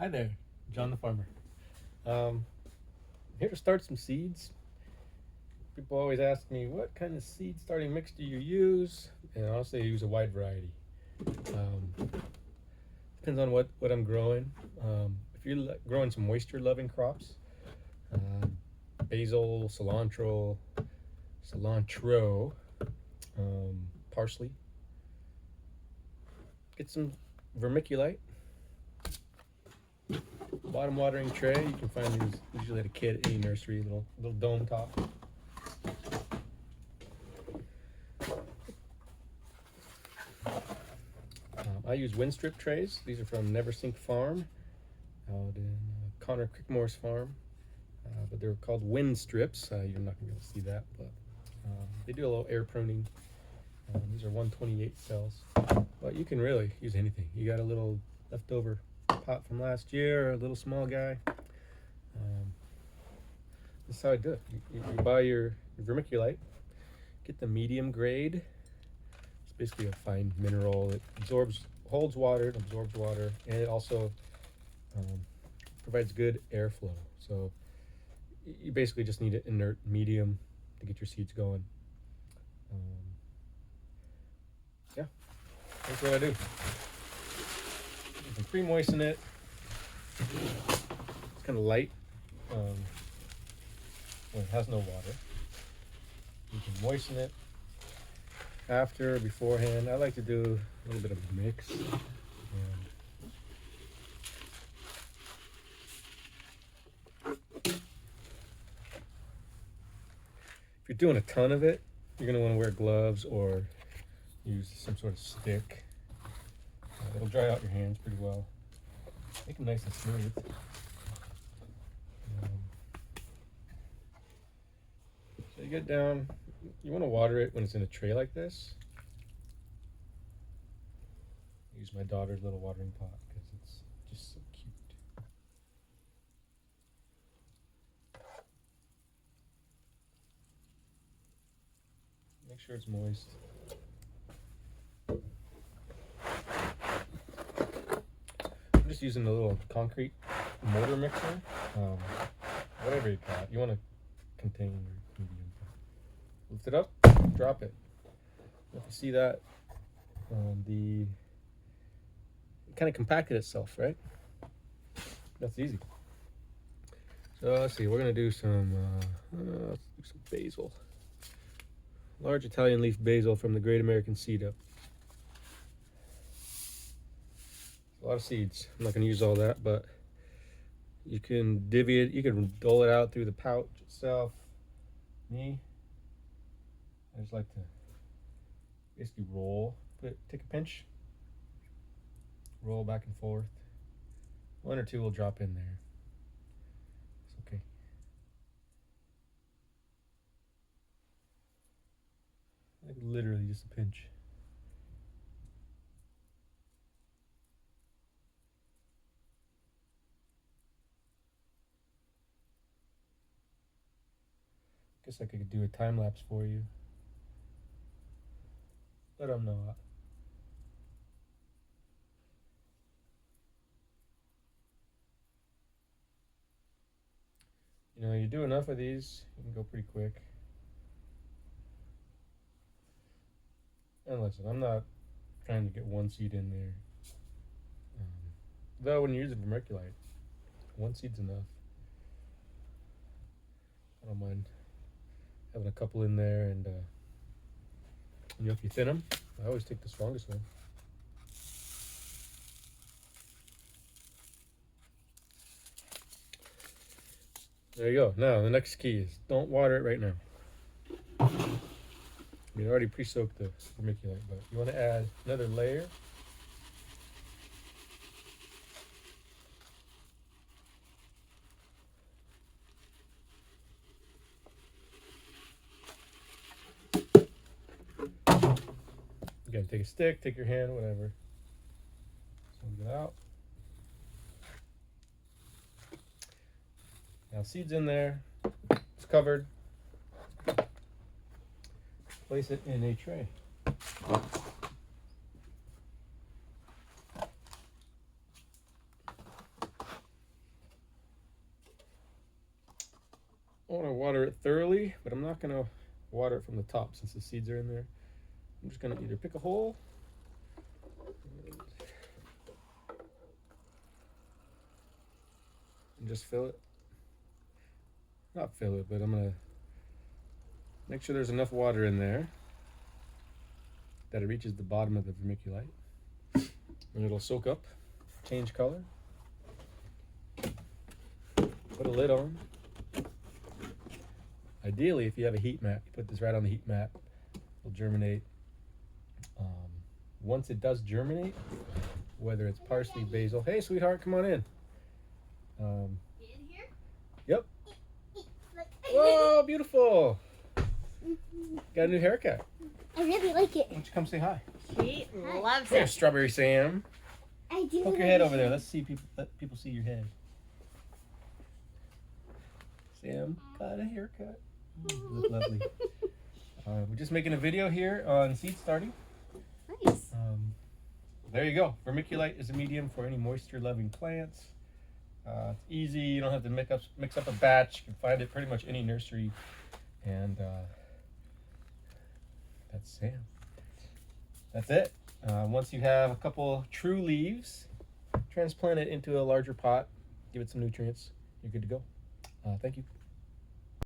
Hi there, John the farmer. I'm here to start some seeds. People always ask me, what kind of seed starting mix do you use? And honestly, I use a wide variety. Depends on what I'm growing. If you're growing some moisture-loving crops, basil, cilantro, parsley, get some vermiculite. Bottom watering tray, you can find these usually at a kid at any nursery, little dome top. I use Winstrip trays. These are from Never Sink Farm out in Connor Crickmore's farm, but they're called Winstrips. You're not gonna be able to see that, but they do a little air pruning. These are 128 cells, but you can really use anything. You got a little leftover pot from last year, or a little small guy. This is how I do it. You buy your vermiculite, get the medium grade. It's basically a fine mineral. It holds water, it absorbs water, and it also provides good airflow. So you basically just need an inert medium to get your seeds going. Yeah, that's what I do. You can pre-moisten it. It's kind of light. Well, it has no water. You can moisten it after or beforehand. I like to do a little bit of a mix. If you're doing a ton of it, you're going to want to wear gloves or use some sort of stick. It'll dry out your hands pretty well. Make them nice and smooth. So you get down, you want to water it when it's in a tray like this. I use my daughter's little watering pot because it's just so cute. Make sure it's moist. I'm just using a little concrete mortar mixer. Whatever you got. You want to contain your medium. Lift it up, drop it. If you see that, it kind of compacted itself, right? That's easy. So let's see, we're gonna do some basil. Large Italian leaf basil from the Great American Seed Up. A lot of seeds. I'm not gonna use all that, but you can divvy it, you can dole it out through the pouch itself. Me, I just like to basically take a pinch, roll back and forth. One or two will drop in there. It's okay. Like literally just a pinch. Guess I could do a time lapse for you. Let them know. You know, you do enough of these, you can go pretty quick. And listen, I'm not trying to get one seed in there. Though when you're using vermiculite, one seed's enough. I don't mind having a couple in there, and you know, if you thin them, I always take the strongest one. There you go. Now the next key is don't water it right now. We already pre-soaked the vermiculite, but you want to add another layer. Again, take a stick, take your hand, whatever. Smooth it out. Now seeds in there. It's covered. Place it in a tray. it thoroughly, but I'm not gonna water it from the top since the seeds are in there. I'm just gonna either pick a hole and just fill it. Not fill it, but I'm gonna make sure there's enough water in there that it reaches the bottom of the vermiculite. And it'll soak up, change color. Put a lid on. Ideally, if you have a heat mat, you put this right on the heat mat. It'll germinate. Once it does germinate, whether it's parsley, basil. Hey, sweetheart, come on in. In here? Yep. Whoa, beautiful. Got a new haircut. I really like it. Why don't you come say hi? He loves Here, it. Strawberry Sam. I do. Poke your head over there. Let's see people. Let people see your head. Sam got a haircut. You look lovely. We're just making a video here on seed starting. Nice. There you go. Vermiculite is a medium for any moisture-loving plants. It's easy. You don't have to mix up a batch. You can find it pretty much any nursery. And that's Sam. That's it. Once you have a couple true leaves, transplant it into a larger pot. Give it some nutrients. You're good to go. Thank you.